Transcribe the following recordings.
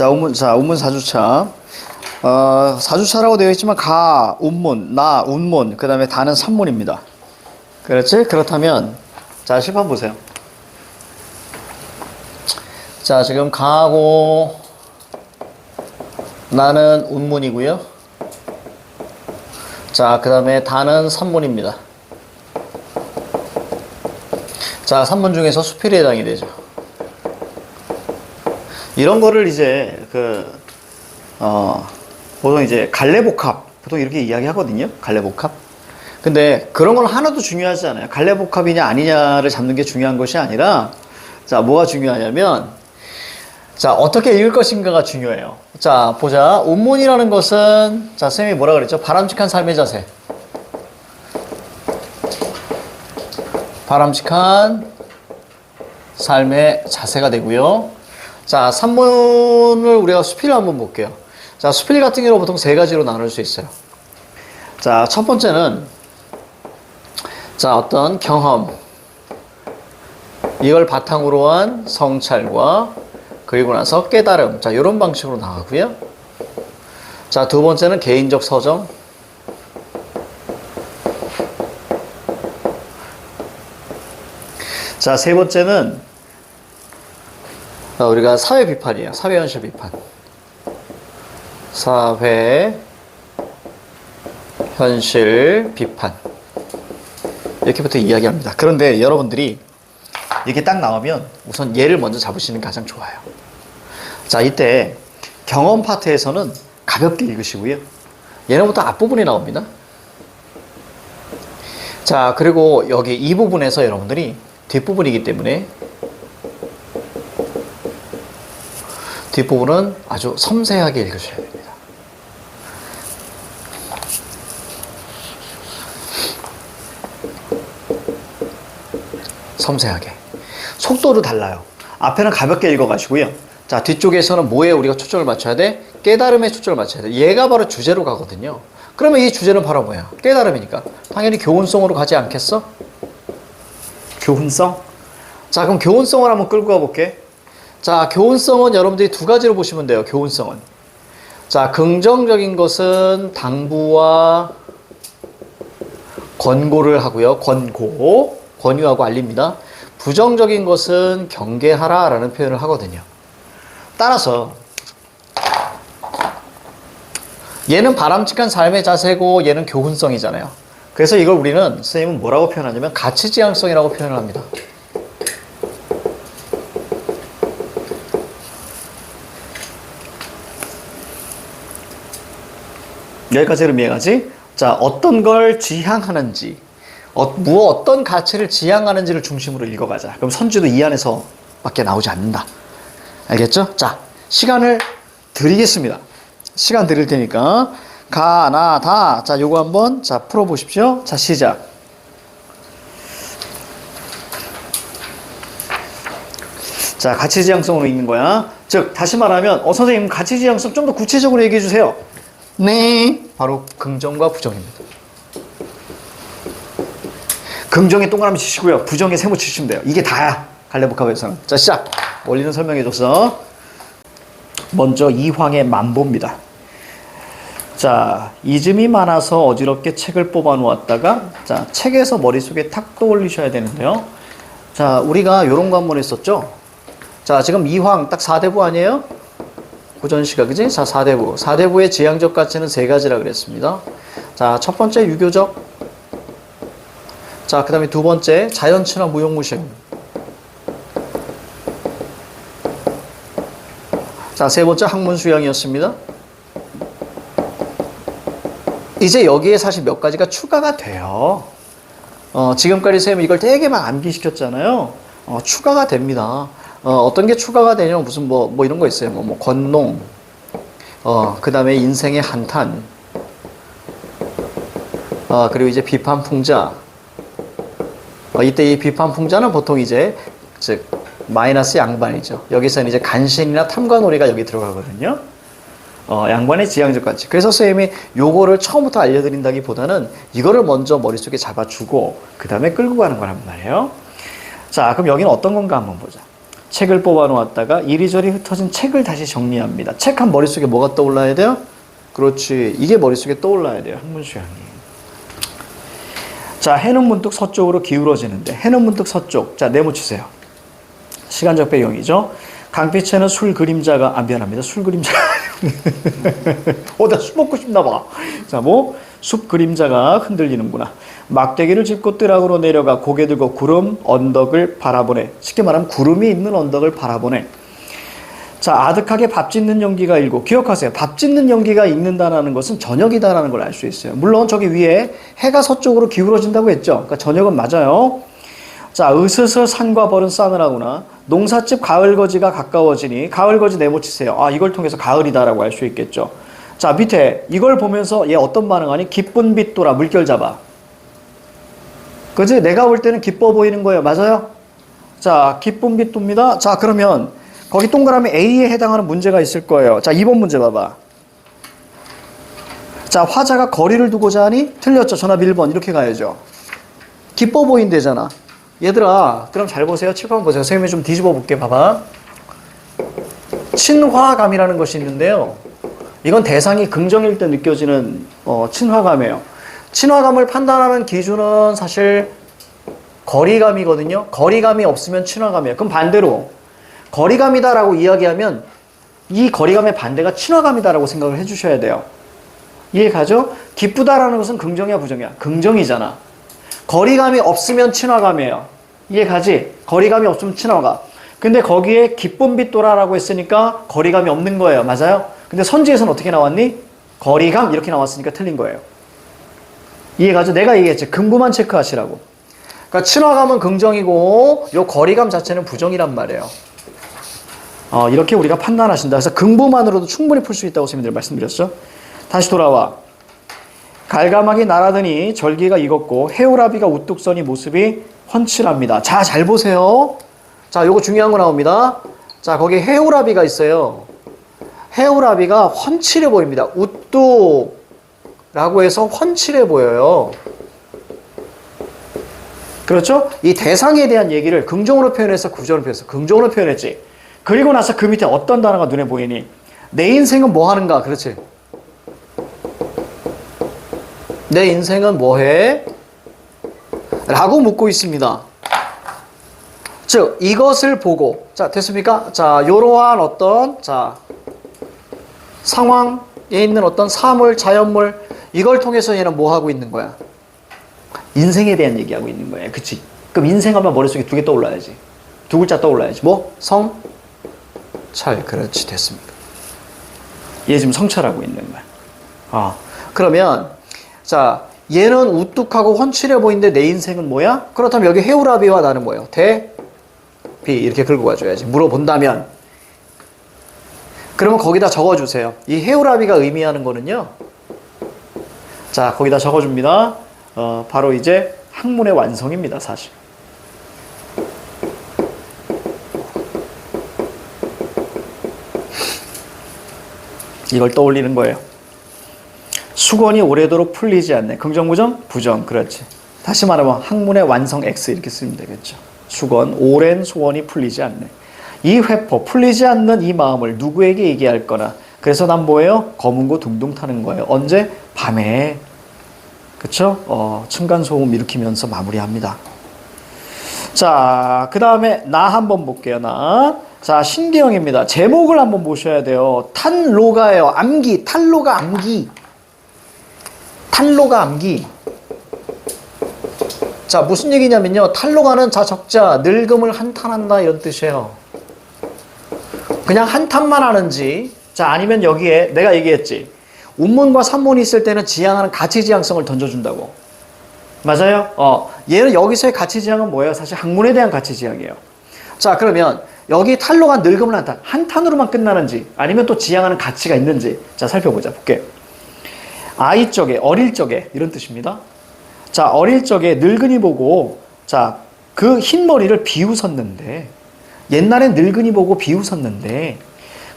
운문 4주차. 4주차라고 되어 있지만 가, 운문, 나, 운문, 그 다음에 다는 산문입니다. 그렇지? 그렇다면, 자, 실판 보세요. 자, 지금 가하고 나는 운문이고요. 자, 그 다음에 다는 산문입니다. 자, 산문 중에서 수필에 해당이 되죠. 이런 거를 이제, 보통 이제 갈래복합, 보통 이렇게 이야기 하거든요. 갈래복합. 근데 그런 건 하나도 중요하지 않아요. 갈래복합이냐 아니냐를 잡는 게 중요한 것이 아니라, 자, 뭐가 중요하냐면, 자, 어떻게 읽을 것인가가 중요해요. 자, 보자. 운문이라는 것은, 자, 쌤이 뭐라 그랬죠? 바람직한 삶의 자세. 바람직한 삶의 자세가 되고요. 자, 산문을 우리가 수필을 한번 볼게요. 자, 수필 같은 경우는 보통 세 가지로 나눌 수 있어요. 자, 첫 번째는, 자, 어떤 경험, 이걸 바탕으로 한 성찰과 그리고 나서 깨달음, 자, 이런 방식으로 나가고요. 자, 두 번째는 개인적 서정. 자, 세 번째는 우리가 사회 비판이에요. 사회 현실 비판. 사회 현실 비판. 이렇게부터 이야기합니다. 그런데 여러분들이 이렇게 딱 나오면 우선 얘를 먼저 잡으시는 게 가장 좋아요. 자, 이때 경험 파트에서는 가볍게 읽으시고요. 얘는부터 앞부분이 나옵니다. 자, 그리고 여기 이 부분에서 여러분들이 뒷부분이기 때문에 뒷부분은 아주 섬세하게 읽으셔야 됩니다. 섬세하게. 속도도 달라요. 앞에는 가볍게 읽어가시고요. 자, 뒤쪽에서는 뭐에 우리가 초점을 맞춰야 돼? 깨달음에 초점을 맞춰야 돼. 얘가 바로 주제로 가거든요. 그러면 이 주제는 바로 뭐야? 깨달음이니까. 당연히 교훈성으로 가지 않겠어? 교훈성? 자, 그럼 교훈성을 한번 끌고 가볼게. 자, 교훈성은 여러분들이 두 가지로 보시면 돼요. 교훈성은. 자, 긍정적인 것은 당부와 권고를 하고요. 권유하고 알립니다. 부정적인 것은 경계하라 라는 표현을 하거든요. 따라서 얘는 바람직한 삶의 자세고 얘는 교훈성이잖아요. 그래서 이걸 우리는 선생님은 뭐라고 표현하냐면 가치지향성이라고 표현을 합니다. 여기까지 그럼 이해가지? 자, 어떤 걸 지향하는지, 어떤 가치를 지향하는지를 중심으로 읽어가자. 그럼 선지도 이 안에서 밖에 나오지 않는다. 알겠죠? 자, 시간을 드리겠습니다. 시간 드릴 테니까. 가, 나, 다. 자, 요거 한번, 자, 풀어보십시오. 자, 시작. 자, 가치지향성으로 읽는 거야. 즉, 다시 말하면, 선생님, 가치지향성 좀 더 구체적으로 얘기해 주세요. 네. 바로 긍정과 부정입니다. 긍정에 동그라미 치시고요. 부정에 세모 치시면 돼요. 이게 다야. 갈래복합에서는. 자, 시작. 원리는 설명해줬어. 먼저 이황의 만보입니다. 자, 이즘이 많아서 어지럽게 책을 뽑아 놓았다가, 자, 책에서 머릿속에 탁 떠올리셔야 되는데요. 자, 우리가 요런 거 한번 했었죠? 자, 지금 이황 딱 4대부 아니에요? 고전시가, 그지? 자, 4대부. 4대부의 지향적 가치는 세 가지라 그랬습니다. 자, 첫 번째 유교적. 자, 그 다음에 두 번째 자연친화 무용무실. 자, 세 번째 학문수양이었습니다. 이제 여기에 사실 몇 가지가 추가가 돼요. 지금까지 선생님이 이걸 되게 막 암기시켰잖아요. 추가가 됩니다. 어떤 게 추가가 되냐면 무슨 뭐 이런 거 있어요. 뭐 권농, 그 다음에 인생의 한탄, 그리고 이제 비판풍자. 이때 이 비판풍자는 보통 이제 즉 마이너스 양반이죠. 여기서는 이제 간신이나 탐관오리가 여기 들어가거든요. 양반의 지향적 가치. 그래서 선생님이 요거를 처음부터 알려드린다기보다는 이거를 먼저 머릿속에 잡아주고 그 다음에 끌고 가는 거란 말이에요. 자, 그럼 여기는 어떤 건가 한번 보자. 책을 뽑아 놓았다가 이리저리 흩어진 책을 다시 정리합니다. 책 한 머릿속에 뭐가 떠올라야 돼요? 그렇지. 이게 머릿속에 떠올라야 돼요. 학문수양이. 자, 해는 문득 서쪽으로 기울어지는데 해는 문득 서쪽. 자, 네모치세요. 시간적 배경이죠. 강빛에는 술 그림자가 미안합니다. 술 그림자가 나 술 먹고 싶나 봐. 자, 숲 그림자가 흔들리는구나. 막대기를 짚고 뜨락으로 내려가 고개 들고 구름 언덕을 바라보네. 쉽게 말하면 구름이 있는 언덕을 바라보네. 자, 아득하게 밥 짓는 연기가 일고. 기억하세요. 밥 짓는 연기가 있는다는 것은 저녁이다라는 걸 알 수 있어요. 물론 저기 위에 해가 서쪽으로 기울어진다고 했죠. 그러니까 저녁은 맞아요. 자, 으스스 산과 벌은 싸늘하구나. 농사집 가을거지가 가까워지니 가을거지 네모치세요. 이걸 통해서 가을이다라고 알 수 있겠죠. 자, 밑에 이걸 보면서 얘 어떤 반응하니? 기쁜 빛 돌아 물결 잡아. 그지? 내가 볼 때는 기뻐 보이는 거예요. 맞아요? 자, 기쁜 빛 돕니다. 자, 그러면 거기 동그라미 A에 해당하는 문제가 있을 거예요. 자, 2번 문제 봐봐. 자, 화자가 거리를 두고자 하니? 틀렸죠. 전압 1번. 이렇게 가야죠. 기뻐 보인대잖아. 얘들아, 그럼 잘 보세요. 칠판 보세요. 선생님이 좀 뒤집어 볼게. 봐봐. 친화감이라는 것이 있는데요. 이건 대상이 긍정일 때 느껴지는 친화감이에요. 친화감을 판단하는 기준은 사실 거리감이거든요. 거리감이 없으면 친화감이에요. 그럼 반대로 거리감이다라고 이야기하면 이 거리감의 반대가 친화감이다라고 생각을 해주셔야 돼요. 이해가죠? 기쁘다라는 것은 긍정이야 부정이야? 긍정이잖아. 거리감이 없으면 친화감이에요. 이해가지? 거리감이 없으면 친화감. 근데 거기에 기쁜 빛 돌아라고 했으니까 거리감이 없는 거예요. 맞아요? 근데 선지에서는 어떻게 나왔니? 거리감 이렇게 나왔으니까 틀린 거예요. 이해가죠? 내가 얘기했지. 근부만 체크하시라고. 그러니까 친화감은 긍정이고 요 거리감 자체는 부정이란 말이에요. 이렇게 우리가 판단하신다. 그래서 근부만으로도 충분히 풀 수 있다고 선생님들 말씀드렸죠. 다시 돌아와. 갈가막이 날아드니 절기가 익었고 해오라비가 우뚝 서니 모습이 훤칠합니다. 자, 잘 보세요. 자, 요거 중요한 거 나옵니다. 자, 거기 해오라비가 있어요. 해오라비가 훤칠해 보입니다. 우뚝라고 해서 훤칠해 보여요. 그렇죠? 이 대상에 대한 얘기를 긍정으로 표현해서 부정으로 표현했어. 긍정으로 표현했지. 그리고 나서 그 밑에 어떤 단어가 눈에 보이니? 내 인생은 뭐 하는가? 그렇지. 내 인생은 뭐 해? 라고 묻고 있습니다. 즉, 이것을 보고, 자, 됐습니까? 자, 요러한 어떤, 자, 상황에 있는 어떤 사물, 자연물, 이걸 통해서 얘는 뭐 하고 있는 거야? 인생에 대한 얘기하고 있는 거예요. 그치? 그럼 인생하면 머릿속에 두 개 떠올라야지. 두 글자 떠올라야지. 뭐? 성찰. 그렇지. 됐습니다. 얘 지금 성찰하고 있는 거야. 그러면, 자, 얘는 우뚝하고 훤칠해 보이는데 내 인생은 뭐야? 그렇다면 여기 해오라비와 나는 뭐예요? 비. 이렇게 긁고 가줘야지. 물어본다면. 그러면 거기다 적어주세요. 이 해오라비가 의미하는 거는요. 자, 거기다 적어줍니다. 바로 이제 학문의 완성입니다, 사실. 이걸 떠올리는 거예요. 수건이 오래도록 풀리지 않네. 긍정, 부정? 부정. 그렇지. 다시 말하면 학문의 완성 X 이렇게 쓰면 되겠죠. 수건, 오랜 소원이 풀리지 않네. 이 회포, 풀리지 않는 이 마음을 누구에게 얘기할 거나. 그래서 난 뭐예요? 검은고 둥둥 타는 거예요. 언제? 밤에. 그쵸? 층간소음 일으키면서 마무리합니다. 자, 그 다음에 나 한번 볼게요. 나. 자, 신기형입니다. 제목을 한번 보셔야 돼요. 탄로가예요. 암기. 탄로가 암기. 탄로가 암기. 자, 무슨 얘기냐면요. 탄로가는 자, 적자, 늙음을 한탄한다 이런 뜻이에요. 그냥 한탄만 하는지, 자, 아니면 여기에 내가 얘기했지. 운문과 산문이 있을 때는 지향하는 가치지향성을 던져준다고. 맞아요? 얘는 여기서의 가치지향은 뭐예요? 사실 학문에 대한 가치지향이에요. 자, 그러면 여기 탄로가 늙음을 한탄, 한탄으로만 끝나는지 아니면 또 지향하는 가치가 있는지 자, 살펴보자. 볼게. 아이 적에, 어릴 적에 이런 뜻입니다. 자, 어릴 적에 늙은이 보고 자, 그 흰머리를 비웃었는데 옛날엔 늙은이 보고 비웃었는데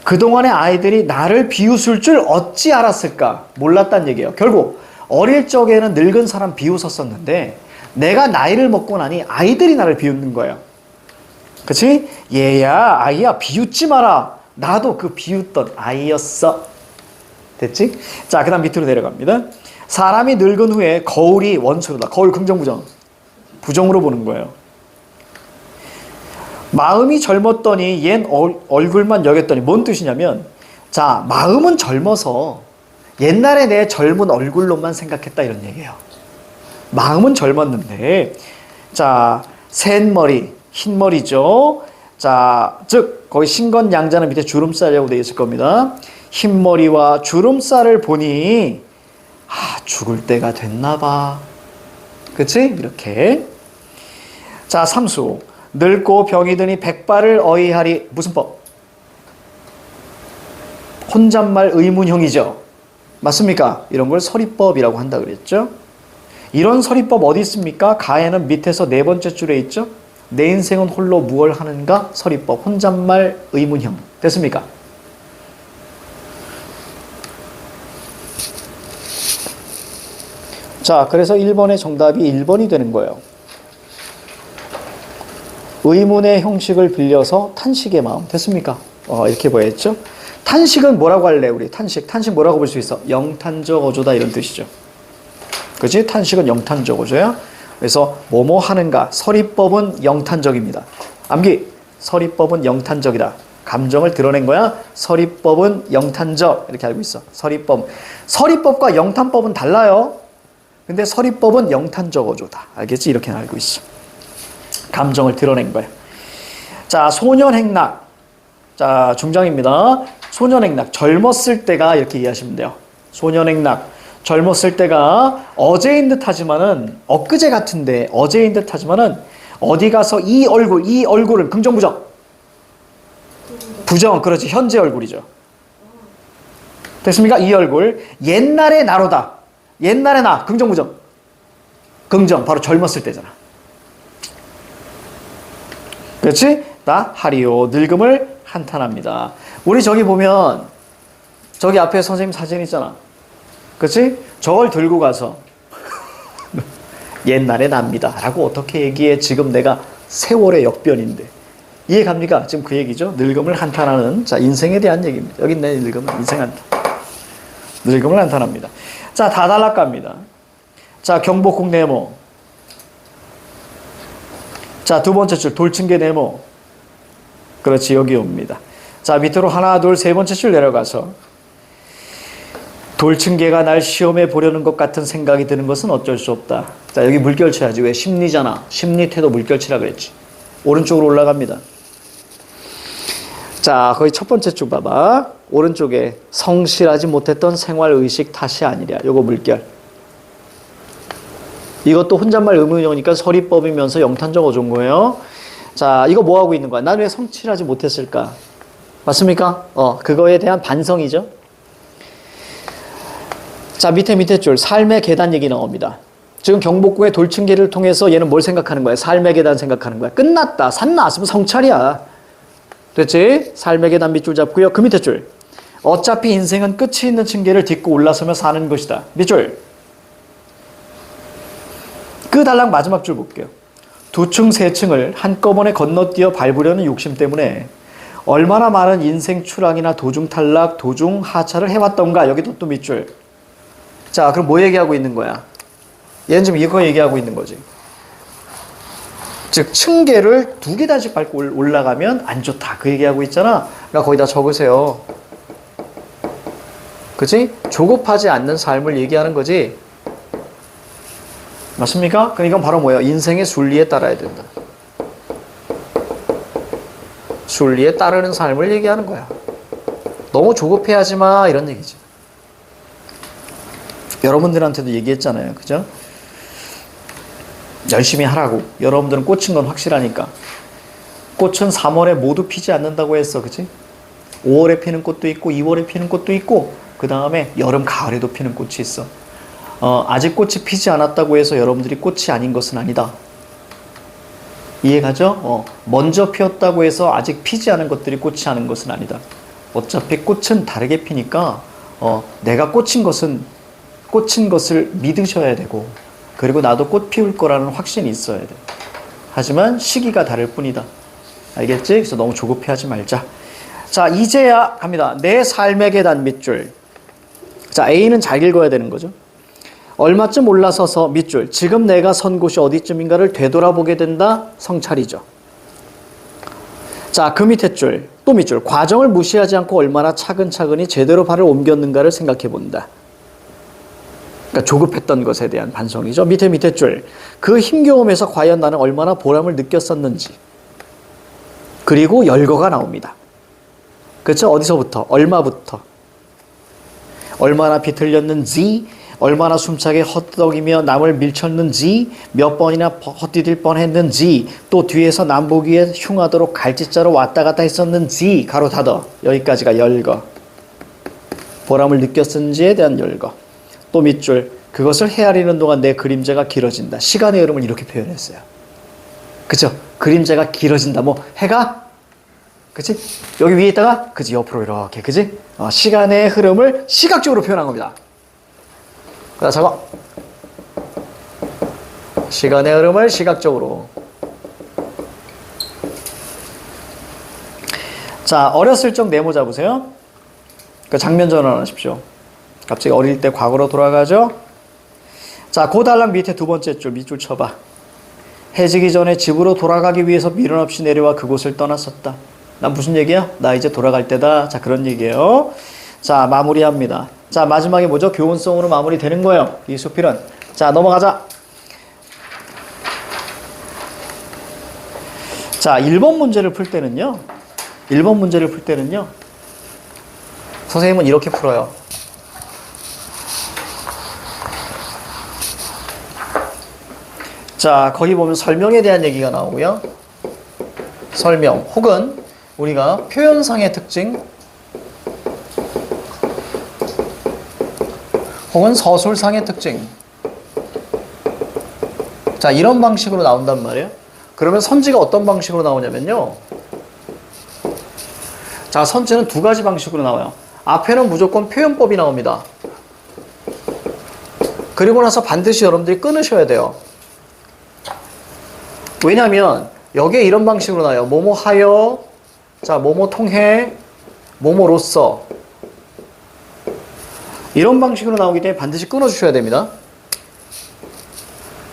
그동안의 아이들이 나를 비웃을 줄 어찌 알았을까? 몰랐단 얘기예요. 결국 어릴 적에는 늙은 사람 비웃었었는데 내가 나이를 먹고 나니 아이들이 나를 비웃는 거예요. 그치? 얘야, 아이야, 비웃지 마라. 나도 그 비웃던 아이였어. 됐지? 자, 그 다음 밑으로 내려갑니다. 사람이 늙은 후에 거울이 원수로다. 거울 긍정, 부정? 부정으로 보는 거예요. 마음이 젊었더니 옛 얼굴만 여겼더니 뭔 뜻이냐면, 자, 마음은 젊어서 옛날에 내 젊은 얼굴로만 생각했다 이런 얘기예요. 마음은 젊었는데, 자, 샌머리, 흰머리죠. 자, 즉 거기 신건양자는 밑에 주름살이라고 되어 있을 겁니다. 흰머리와 주름살을 보니 죽을 때가 됐나 봐. 그치? 이렇게. 자, 삼수. 늙고 병이 드니 백발을 어이하리. 무슨 법? 혼잣말 의문형이죠. 맞습니까? 이런 걸 서리법이라고 한다 그랬죠. 이런 서리법 어디 있습니까? 가에는 밑에서 네 번째 줄에 있죠. 내 인생은 홀로 무얼 하는가? 서리법. 혼잣말 의문형. 됐습니까? 자, 그래서 1번의 정답이 1번이 되는 거예요. 의문의 형식을 빌려서 탄식의 마음. 됐습니까? 이렇게 보였죠? 탄식은 뭐라고 할래, 우리? 탄식 뭐라고 볼 수 있어? 영탄적 어조다 이런 뜻이죠. 그치? 탄식은 영탄적 어조야. 그래서 뭐뭐 하는가? 서리법은 영탄적입니다. 암기. 서리법은 영탄적이다. 감정을 드러낸 거야. 서리법은 영탄적. 이렇게 알고 있어. 서리법과 영탄법은 달라요. 근데 서리법은 영탄적 어조다. 알겠지? 이렇게 알고 있어. 감정을 드러낸 거야. 자, 소년행락. 자, 중장입니다. 소년행락. 젊었을 때가 이렇게 이해하시면 돼요. 소년행락. 젊었을 때가 어제인 듯 하지만은, 엊그제 같은데 어제인 듯 하지만은, 어디 가서 이 얼굴은 긍정, 부정? 부정, 그렇지. 현재 얼굴이죠. 됐습니까? 이 얼굴. 옛날의 나로다. 옛날의 나. 긍정, 부정? 긍정. 바로 젊었을 때잖아. 그렇지? 나 하리오. 늙음을 한탄합니다. 우리 저기 보면, 저기 앞에 선생님 사진 있잖아. 그렇지? 저걸 들고 가서 옛날에 납니다 라고 어떻게 얘기해? 지금 내가 세월의 역변인데. 이해 갑니까? 지금 그 얘기죠. 늙음을 한탄하는, 자, 인생에 대한 얘기입니다. 여기 내 늙음은 인생 한탄. 늙음을 한탄합니다. 자, 다달락갑니다. 자, 경복궁 네모. 자, 두 번째 줄 돌층계 네모. 그렇지, 여기 옵니다. 자, 밑으로 하나, 둘, 세 번째 줄 내려가서 돌층계가 날 시험해 보려는 것 같은 생각이 드는 것은 어쩔 수 없다. 자, 여기 물결 쳐야지. 왜? 심리잖아. 심리태도 물결 치라 그랬지. 오른쪽으로 올라갑니다. 자, 거기 첫 번째 줄 봐봐. 오른쪽에 성실하지 못했던 생활의식 탓이 아니랴. 요거 물결. 이것도 혼잣말 의문형이니까 서리법이면서 영탄적 어조인 거예요. 자, 이거 뭐 하고 있는 거야? 난 왜 성실하지 못했을까? 맞습니까? 그거에 대한 반성이죠. 자, 밑에 줄 삶의 계단 얘기 나옵니다. 지금 경복궁의 돌층계를 통해서 얘는 뭘 생각하는 거야? 삶의 계단 생각하는 거야. 끝났다. 산 나왔으면 성찰이야. 됐지? 삶의 계단 밑줄 잡고요. 그 밑에 줄. 어차피 인생은 끝이 있는 층계를 딛고 올라서며 사는 것이다. 밑줄. 그 달랑 마지막 줄 볼게요. 두 층, 세 층을 한꺼번에 건너뛰어 밟으려는 욕심 때문에 얼마나 많은 인생 추락이나 도중 탈락, 도중 하차를 해왔던가. 여기도 또 밑줄. 자, 그럼 뭐 얘기하고 있는 거야? 얘는 지금 이거 얘기하고 있는 거지. 즉, 층계를 두 계단씩 밟고 올라가면 안 좋다. 그 얘기하고 있잖아. 그러니까 거기다 적으세요. 그치? 조급하지 않는 삶을 얘기하는 거지. 맞습니까? 그럼 이건 바로 뭐예요? 인생의 순리에 따라야 된다. 순리에 따르는 삶을 얘기하는 거야. 너무 조급해하지 마. 이런 얘기지. 여러분들한테도 얘기했잖아요. 그죠? 열심히 하라고. 여러분들은 꽂힌 건 확실하니까. 꽃은 3월에 모두 피지 않는다고 했어. 그치? 5월에 피는 꽃도 있고 2월에 피는 꽃도 있고 그 다음에 여름, 가을에도 피는 꽃이 있어. 아직 꽃이 피지 않았다고 해서 여러분들이 꽃이 아닌 것은 아니다. 이해가죠? 먼저 피었다고 해서 아직 피지 않은 것들이 꽃이 아닌 것은 아니다. 어차피 꽃은 다르게 피니까 내가 꽂힌 것을 믿으셔야 되고, 그리고 나도 꽃 피울 거라는 확신이 있어야 돼. 하지만 시기가 다를 뿐이다. 알겠지? 그래서 너무 조급해하지 말자. 자, 이제야 갑니다. 내 삶의 계단 밑줄. 자, A는 잘 읽어야 되는 거죠. 얼마쯤 올라서서 밑줄. 지금 내가 선 곳이 어디쯤인가를 되돌아보게 된다. 성찰이죠. 자, 그 밑에 줄. 또 밑줄. 과정을 무시하지 않고 얼마나 차근차근히 제대로 발을 옮겼는가를 생각해 본다. 그러니까 조급했던 것에 대한 반성이죠. 밑에 줄. 그 힘겨움에서 과연 나는 얼마나 보람을 느꼈었는지. 그리고 열거가 나옵니다. 그렇죠? 어디서부터? 얼마부터? 얼마나 비틀렸는지, 얼마나 숨차게 헛떡이며 남을 밀쳤는지, 몇 번이나 헛디딜 뻔했는지, 또 뒤에서 남 보기에 흉하도록 갈짓자로 왔다 갔다 했었는지, 가로 닫어. 여기까지가 열거. 보람을 느꼈는지에 대한 열거. 또 밑줄. 그것을 헤아리는 동안 내 그림자가 길어진다. 시간의 흐름을 이렇게 표현했어요. 그죠? 그림자가 길어진다. 뭐 해가 그치? 여기 위에 있다가 그치? 옆으로 이렇게 그치? 시간의 흐름을 시각적으로 표현한 겁니다. 자, 적어. 시간의 흐름을 시각적으로. 자, 어렸을 적 메모 잡으세요. 그 장면 전환하십시오. 갑자기 어릴 때 과거로 돌아가죠. 자, 그 달랑 밑에 두 번째 줄 밑줄 쳐봐. 해지기 전에 집으로 돌아가기 위해서 미련 없이 내려와 그곳을 떠났었다. 난 무슨 얘기야? 나 이제 돌아갈 때다. 자, 그런 얘기예요. 자, 마무리합니다. 자, 마지막에 뭐죠? 교훈성으로 마무리되는 거예요. 이 수필은. 자, 넘어가자. 자, 1번 문제를 풀 때는요. 1번 문제를 풀 때는요. 선생님은 이렇게 풀어요. 자, 거기 보면 설명에 대한 얘기가 나오고요. 설명 혹은 우리가 표현상의 특징 혹은 서술상의 특징. 자, 이런 방식으로 나온단 말이에요. 그러면 선지가 어떤 방식으로 나오냐면요. 자, 선지는 두 가지 방식으로 나와요. 앞에는 무조건 표현법이 나옵니다. 그리고 나서 반드시 여러분들이 끊으셔야 돼요. 왜냐하면 여기에 이런 방식으로 나와요. 뭐뭐 하여, 자, 뭐뭐 통해, 뭐뭐로써. 이런 방식으로 나오기 때문에 반드시 끊어주셔야 됩니다.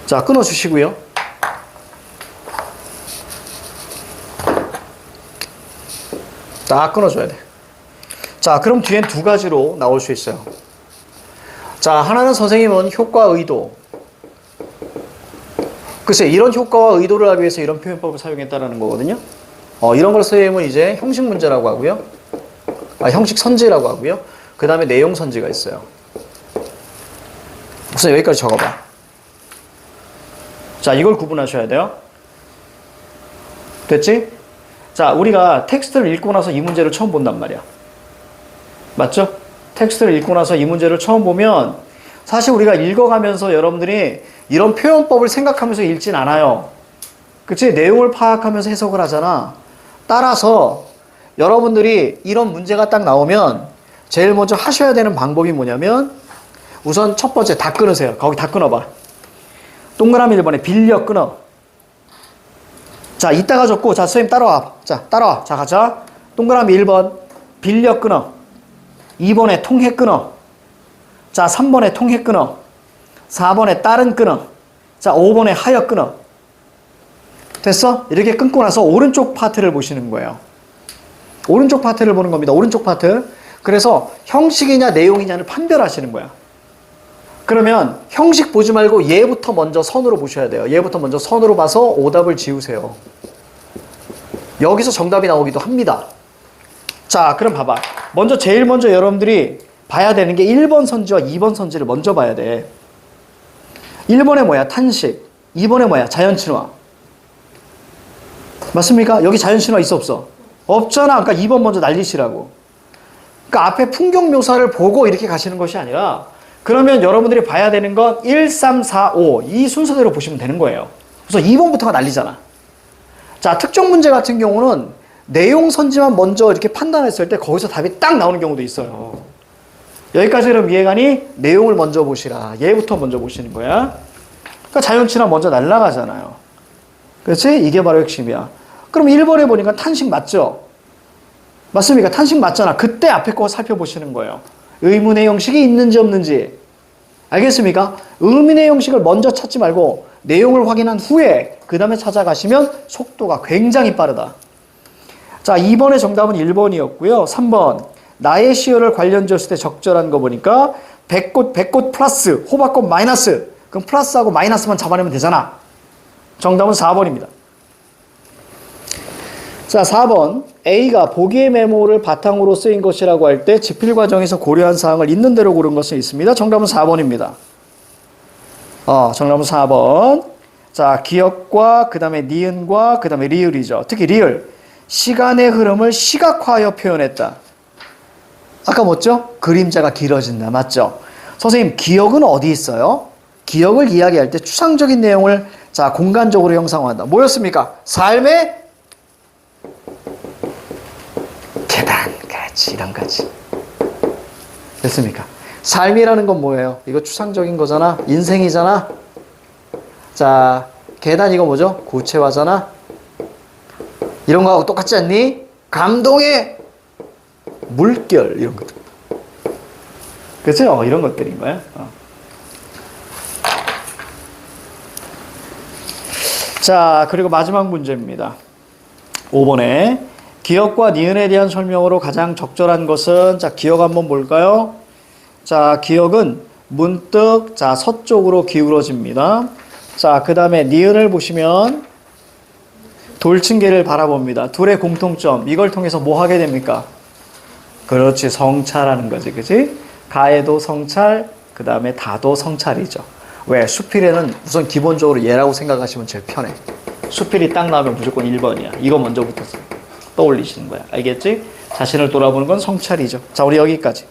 자, 끊어주시고요. 딱 끊어줘야 돼. 자, 그럼 뒤엔 두 가지로 나올 수 있어요. 자, 하나는 선생님은 효과, 의도. 글쎄, 이런 효과와 의도를 하기 위해서 이런 표현법을 사용했다는 거거든요. 이런 걸 선생님은 이제 형식 문제라고 하고요. 형식 선지라고 하고요. 그 다음에 내용 선지가 있어요. 우선 여기까지 적어봐. 자, 이걸 구분하셔야 돼요. 됐지? 자, 우리가 텍스트를 읽고 나서 이 문제를 처음 본단 말이야. 맞죠? 텍스트를 읽고 나서 이 문제를 처음 보면 사실 우리가 읽어가면서 여러분들이 이런 표현법을 생각하면서 읽진 않아요. 그치? 내용을 파악하면서 해석을 하잖아. 따라서 여러분들이 이런 문제가 딱 나오면 제일 먼저 하셔야 되는 방법이 뭐냐면 우선 첫 번째 다 끊으세요. 거기 다 끊어봐. 동그라미 1번에 빌려 끊어. 자, 이따가 적고, 자, 선생님 따라와. 자, 따라와. 자, 가자. 동그라미 1번 빌려 끊어. 2번에 통해 끊어. 자, 3번에 통해 끊어. 4번에 따른 끊어. 자, 5번에 하여 끊어. 됐어? 이렇게 끊고 나서 오른쪽 파트를 보시는 거예요. 오른쪽 파트를 보는 겁니다. 오른쪽 파트. 그래서 형식이냐 내용이냐를 판별하시는 거야. 그러면 형식 보지 말고 얘부터 먼저 선으로 보셔야 돼요. 얘부터 먼저 선으로 봐서 오답을 지우세요. 여기서 정답이 나오기도 합니다. 자, 그럼 봐봐. 제일 먼저 여러분들이 봐야 되는 게 1번 선지와 2번 선지를 먼저 봐야 돼. 1번에 뭐야? 탄식. 2번에 뭐야? 자연친화. 맞습니까? 여기 자연친화 있어 없어? 없잖아. 그러니까 2번 먼저 날리시라고. 그러니까 앞에 풍경 묘사를 보고 이렇게 가시는 것이 아니라 그러면 여러분들이 봐야 되는 건 1, 3, 4, 5 이 순서대로 보시면 되는 거예요. 그래서 2번부터가 난리잖아. 자, 특정 문제 같은 경우는 내용 선지만 먼저 이렇게 판단했을 때 거기서 답이 딱 나오는 경우도 있어요. 여기까지 그럼 이해가니? 내용을 먼저 보시라. 얘부터 먼저 보시는 거야. 그러니까 자연친화 먼저 날라가잖아요. 그렇지? 이게 바로 핵심이야. 그럼 1번에 보니까 탄식 맞죠? 맞습니까? 탄식 맞잖아. 그때 앞에 거 살펴보시는 거예요. 의문의 형식이 있는지 없는지. 알겠습니까? 의문의 형식을 먼저 찾지 말고 내용을 확인한 후에 그 다음에 찾아가시면 속도가 굉장히 빠르다. 자, 2번의 정답은 1번이었고요. 3번. 나의 시효를 관련 지었을 때 적절한 거 보니까 백꽃 플러스, 호박꽃 마이너스. 그럼 플러스하고 마이너스만 잡아내면 되잖아. 정답은 4번입니다. 자, 4번. A가 보기의 메모를 바탕으로 쓰인 것이라고 할 때 집필 과정에서 고려한 사항을 있는 대로 고른 것은 있습니다. 정답은 4번입니다. 정답은 4번. 자, 기억과 그 다음에 니은과 그 다음에 리을이죠. 특히 리을. 시간의 흐름을 시각화하여 표현했다. 아까 뭐죠? 그림자가 길어진다. 맞죠? 선생님, 기억은 어디 있어요? 기억을 이야기할 때 추상적인 내용을 자, 공간적으로 형상화한다. 뭐였습니까? 삶의 계단. 그렇지. 이런 거지. 됐습니까? 삶이라는 건 뭐예요? 이거 추상적인 거잖아. 인생이잖아. 자, 계단 이거 뭐죠? 구체화잖아. 이런 거하고 똑같지 않니? 감동의 물결 이런 것들. 그렇죠? 이런 것들인 거야. 자, 그리고 마지막 문제입니다. 5번에 기억과 니은에 대한 설명으로 가장 적절한 것은 자, 기억 한번 볼까요? 자, 기억은 문득 자, 서쪽으로 기울어집니다. 자, 그 다음에 니은을 보시면 돌층계를 바라봅니다. 둘의 공통점. 이걸 통해서 뭐 하게 됩니까? 그렇지. 성찰하는 거지. 그지? 가에도 성찰, 그 다음에 다도 성찰이죠. 왜? 수필에는 우선 기본적으로 얘라고 생각하시면 제일 편해. 수필이 딱 나오면 무조건 1번이야. 이거 먼저부터 떠올리시는 거야. 알겠지? 자신을 돌아보는 건 성찰이죠. 자, 우리 여기까지.